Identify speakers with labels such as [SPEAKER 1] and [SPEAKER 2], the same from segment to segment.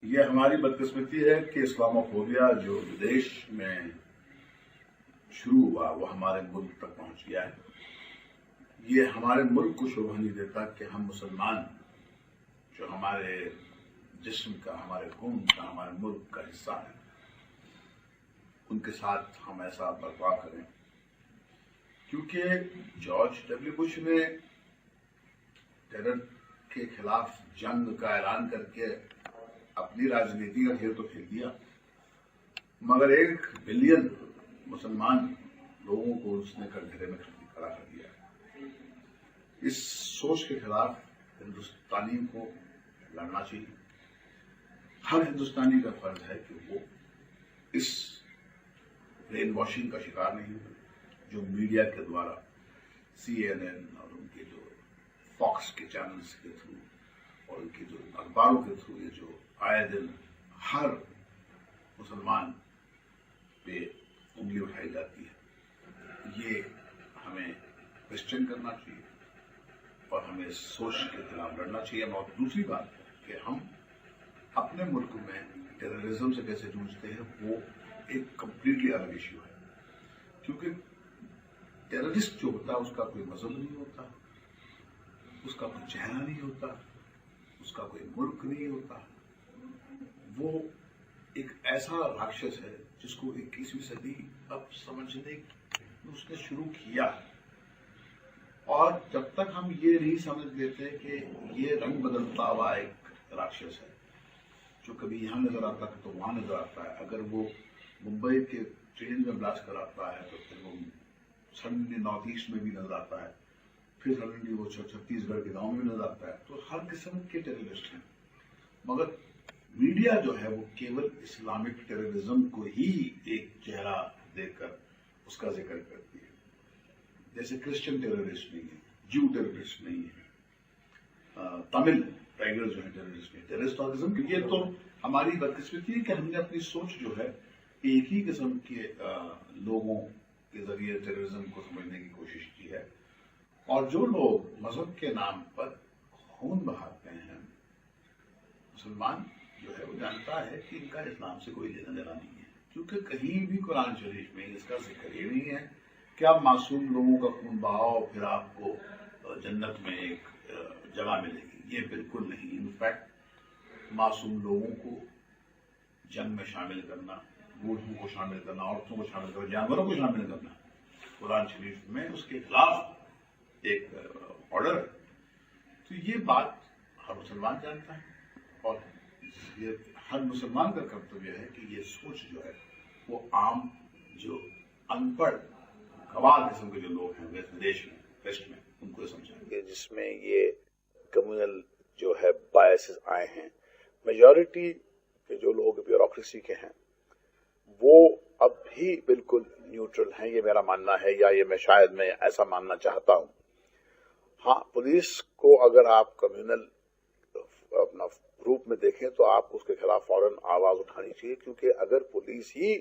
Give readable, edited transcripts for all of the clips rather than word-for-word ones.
[SPEAKER 1] یہ ہماری بدقسمتی ہے کہ اسلاموفوبیا جو ودیش میں شروع ہوا وہ ہمارے ملک تک پہنچ گیا ہے۔ یہ ہمارے ملک کو شوبھا نہیں دیتا کہ ہم مسلمان جو ہمارے جسم کا، ہمارے خون کا، ہمارے ملک کا حصہ ہے، ان کے ساتھ ہم ایسا برتاؤ کریں، کیونکہ جارج ڈبلیو بش نے ٹیرر کے خلاف جنگ کا اعلان کر کے اپنی راجنیتی کا کھیل تو کھیل دیا، مگر 1 بلین مسلمان لوگوں کو اس نے کٹگرے میں کھڑا کر دیا۔ اس سوچ کے خلاف ہندوستانی کو لڑنا چاہیے۔ ہر ہندوستانی کا فرض ہے کہ وہ اس برین واشنگ کا شکار نہیں ہو جو میڈیا کے دوارا CNN اور ان کے جو فاکس کے چینلز کے تھرو اور ان کی جو اخباروں کے تھرو یہ جو آئے دن ہر مسلمان پہ انگلی اٹھائی جاتی ہے، یہ ہمیں کوشچن کرنا چاہیے اور ہمیں اس سوچ کے خلاف لڑنا چاہیے۔ اور دوسری بات کہ ہم اپنے ملک میں ٹیررزم سے کیسے جوجھتے ہیں وہ ایک کمپلیٹلی الگ ایشو ہے، کیونکہ ٹیررسٹ جو ہوتا ہے اس کا کوئی مذہب نہیں ہوتا، اس کا کوئی چہرہ نہیں ہوتا، اس کا کوئی ملک نہیں ہوتا، وہ ایک ایسا راکشس ہے جس کو 21ویں صدی اب سمجھنے اس نے شروع کیا، اور جب تک ہم یہ نہیں سمجھ لیتے کہ یہ رنگ بدلتا ہوا ایک راکشس ہے جو کبھی یہاں نظر آتا ہے تو وہاں نظر آتا ہے، اگر وہ ممبئی کے ٹرین میں بلاسٹ کراتا ہے تو پھر وہ سڈنلی نارتھ ایسٹ میں بھی نظر آتا ہے، پھر سڈنلی وہ چھتیس گڑھ کے گاؤں میں نظر آتا ہے، تو ہر قسم کے ٹیررسٹ ہیں، مگر میڈیا جو ہے وہ کیول اسلامک ٹیررزم کو ہی ایک چہرہ دیکھ کر اس کا ذکر کرتی ہے، جیسے کرسچن ٹیررسٹ نہیں ہے، جو ٹیررسٹ نہیں ہے، تمل ٹائیگر جو ہے ٹیررسٹ نہیں، ٹیررسٹ یہ تو ہماری بدقسمتی ہے کہ ہم نے اپنی سوچ جو ہے ایک ہی قسم کے لوگوں کے ذریعے ٹیررزم کو سمجھنے کی کوشش کی ہے، اور جو لوگ مذہب کے نام پر خون بہاتے ہیں، مسلمان جو ہے وہ جانتا ہے کہ ان کا اسلام سے کوئی لینا دینا نہیں ہے، کیونکہ کہیں بھی قرآن شریف میں اس کا ذکر یہ نہیں ہے کہ آپ معصوم لوگوں کا خون بہاؤ پھر آپ کو جنت میں ایک جگہ ملے گی، یہ بالکل نہیں۔ انفیکٹ معصوم لوگوں کو جنگ میں شامل کرنا، بوڑھوں کو شامل کرنا، عورتوں کو شامل کرنا، جانوروں کو شامل کرنا قرآن شریف میں اس کے خلاف ایک آرڈر ہے۔ تو یہ بات ہر مسلمان جانتا ہے، اور یہ ہر مسلمان کا کرتویہ ہے کہ یہ سوچ جو ہے وہ عام جو ان پڑھ گوار قسم کے جو لوگ ہیں ودیش میں، ویسٹ میں، ان کو سمجھائیں،
[SPEAKER 2] جس میں یہ کمیونل جو ہے بایسز آئے ہیں، میجورٹی کے جو لوگ بیوروکریسی کے ہیں وہ اب بھی بالکل نیوٹرل ہیں، یہ میرا ماننا ہے، یا یہ شاید میں ایسا ماننا چاہتا ہوں۔ ہاں، پولیس کو اگر آپ کمیونل اپنا روپ میں دیکھیں تو آپ اس کے خلاف فوراً آواز اٹھانی چاہیے، کیونکہ اگر پولیس ہی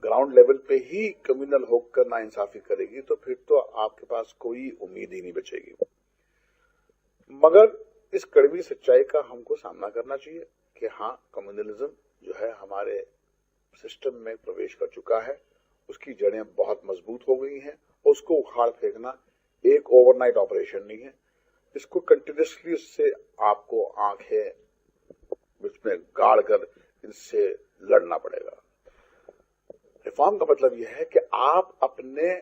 [SPEAKER 2] گراؤنڈ لیول پہ ہی کمیونل ہو کر ناانصافی کرے گی تو پھر تو آپ کے پاس کوئی امید ہی نہیں بچے گی۔ مگر اس کڑوی سچائی کا ہم کو سامنا کرنا چاہیے کہ ہاں، کمیونلزم جو ہے ہمارے سسٹم میں پرویش کر چکا ہے، اس کی جڑیں بہت مضبوط ہو گئی ہیں، اور اس کو اکھاڑ پھینکنا ایک اوور نائٹ آپریشن نہیں ہے، اس کو کنٹینیوسلی اس سے آپ کو آنکھیں اس میں گاڑ کر ان سے لڑنا پڑے گا۔ ریفارم کا مطلب یہ ہے کہ آپ اپنے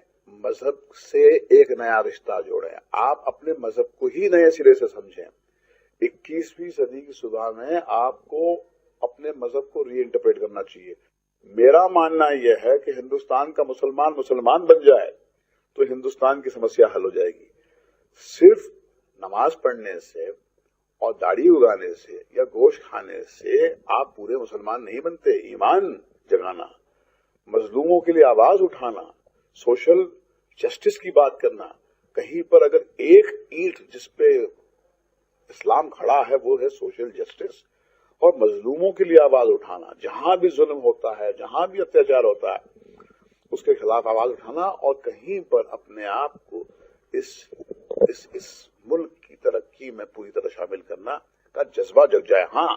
[SPEAKER 2] مذہب سے ایک نیا رشتہ جوڑیں، آپ اپنے مذہب کو ہی نئے سرے سے سمجھیں۔ 21ویں صدی کی صبح میں آپ کو اپنے مذہب کو ری انٹرپریٹ کرنا چاہیے۔ میرا ماننا یہ ہے کہ ہندوستان کا مسلمان بن جائے تو ہندوستان کی سمسیا حل ہو جائے گی۔ صرف نماز پڑھنے سے اور داڑھی اگانے سے یا گوشت کھانے سے آپ پورے مسلمان نہیں بنتے۔ ایمان جگانا، مظلوموں کے لیے آواز اٹھانا، سوشل جسٹس کی بات کرنا، کہیں پر اگر ایک اینٹ جس پہ اسلام کھڑا ہے وہ ہے سوشل جسٹس، اور مظلوموں کے لیے آواز اٹھانا، جہاں بھی ظلم ہوتا ہے، جہاں بھی اتیاچار ہوتا ہے اس کے خلاف آواز اٹھانا، اور کہیں پر اپنے آپ کو اس ملک کی ترقی میں پوری طرح شامل کرنا کا جذبہ جگ جائے۔ ہاں،